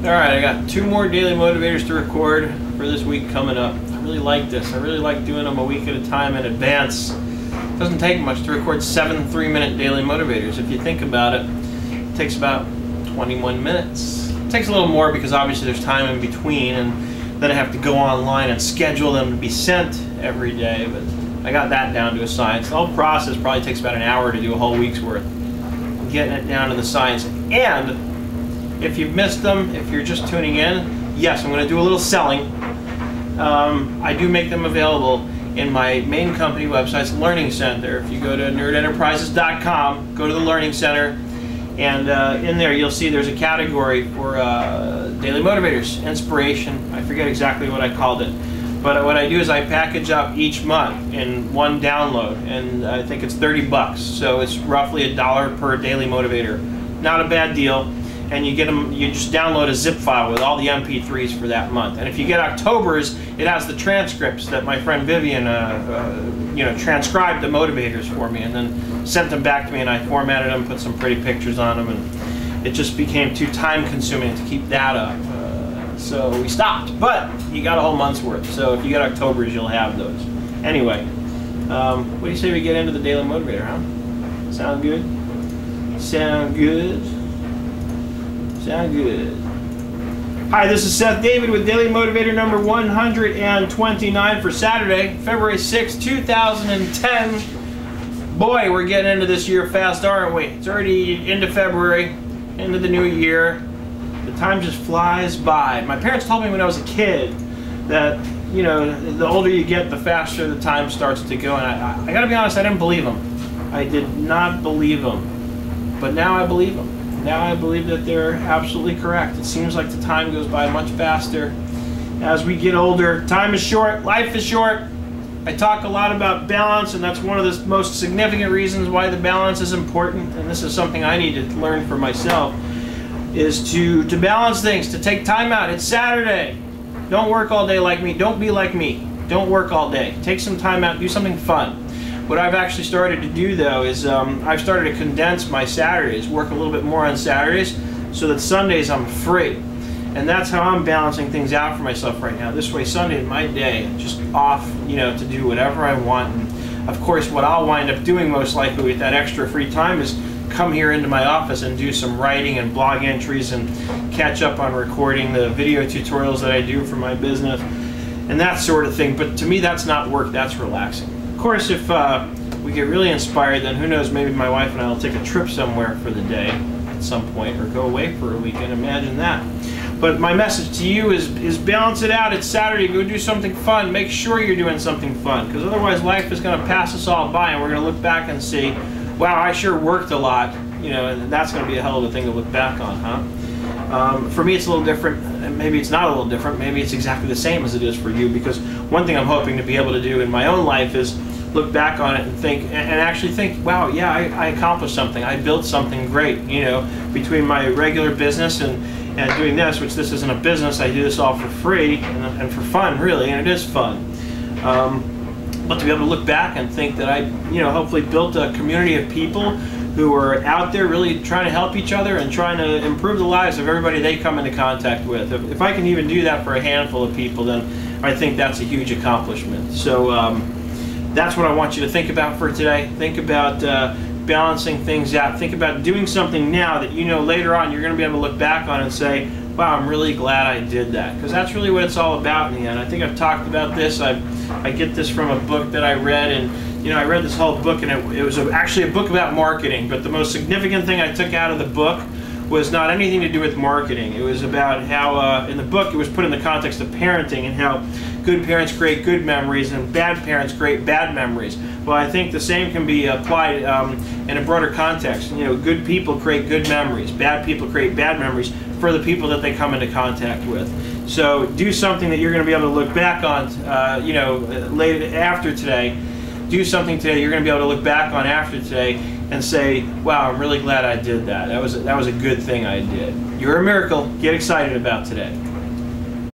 Alright, I got 2 more daily motivators to record for this week coming up. I really like this. I really like doing them a week at a time in advance. It doesn't take much to record 7 3-minute daily motivators. If you think about it, it takes about 21 minutes. It takes a little more because obviously there's time in between, and then I have to go online and schedule them to be sent every day, but I got that down to a science. The whole process probably takes about an hour to do a whole week's worth. Getting it down to the science. And if you've missed them, if you're just tuning in, yes, I'm going to do a little selling. I do make them available in my main company website's Learning Center. If you go to nerdenterprises.com, go to the Learning Center, and in there you'll see there's a category for daily motivators, inspiration. I forget exactly what I called it. But what I do is I package up each month in one download, and I think it's 30 bucks. So it's roughly $1 per daily motivator. Not a bad deal. And you get them, you just download a zip file with all the MP3s for that month. And if you get October's, it has the transcripts that my friend Vivian transcribed the motivators for me and then sent them back to me, and I formatted them, put some pretty pictures on them, and it just became too time consuming to keep that up. So we stopped, but you got a whole month's worth. So if you get October's, you'll have those. Anyway, what do you say we get into the daily motivator, huh? Sound good? Sound good? Sound good. Hi, this is Seth David with Daily Motivator number 129 for Saturday, February 6, 2010. Boy, we're getting into this year fast, aren't we? It's already into February, into the new year. The time just flies by. My parents told me when I was a kid that, you know, the older you get, the faster the time starts to go. And I gotta be honest, I didn't believe them. I did not believe them. But now I believe them. Now I believe that they're absolutely correct. It seems like the time goes by much faster as we get older. Time is short, life is short. I talk a lot about balance, and that's one of the most significant reasons why the balance is important, and this is something I need to learn for myself, is to balance things, to take time out. It's Saturday. Don't work all day like me. Don't be like me. Don't work all day. Take some time out, do something fun. What I've actually started to do, though, is I've started to condense my Saturdays, work a little bit more on Saturdays, so that Sundays I'm free. And that's how I'm balancing things out for myself right now. This way, Sunday is my day, just off, you know, to do whatever I want. And of course, what I'll wind up doing most likely with that extra free time is come here into my office and do some writing and blog entries and catch up on recording the video tutorials that I do for my business and that sort of thing. But to me, that's not work, that's relaxing. Of course, if we get really inspired, then who knows, maybe my wife and I will take a trip somewhere for the day at some point, or go away for a weekend. Imagine that. But my message to you is balance it out. It's Saturday. Go do something fun. Make sure you're doing something fun, because otherwise life is going to pass us all by, and we're going to look back and see, wow, I sure worked a lot, you know, and that's going to be a hell of a thing to look back on, huh? For me, it's a little different, and maybe it's not a little different. Maybe it's exactly the same as it is for you, because one thing I'm hoping to be able to do in my own life is look back on it and think, and actually think, wow, yeah, I accomplished something. I built something great, you know, between my regular business and doing this, which this isn't a business. I do this all for free and for fun, really, and it is fun. But to be able to look back and think that I, you know, hopefully built a community of people who are out there really trying to help each other and trying to improve the lives of everybody they come into contact with. If I can even do that for a handful of people, then I think that's a huge accomplishment. So that's what I want you to think about for today. Think about balancing things out. Think about doing something now that you know later on you're going to be able to look back on and say, wow, I'm really glad I did that. Because that's really what it's all about in the end. I think I've talked about this. I get this from a book that I read, and you know, I read this whole book, and it was actually a book about marketing, but the most significant thing I took out of the book was not anything to do with marketing. It was about how, in the book, it was put in the context of parenting, and how good parents create good memories and bad parents create bad memories. Well, I think the same can be applied in a broader context. You know, good people create good memories. Bad people create bad memories for the people that they come into contact with. So do something that you're going to be able to look back on, you know, later after today. Do something today you're going to be able to look back on after today and say, wow, I'm really glad I did that. That was a good thing I did. You're a miracle. Get excited about today.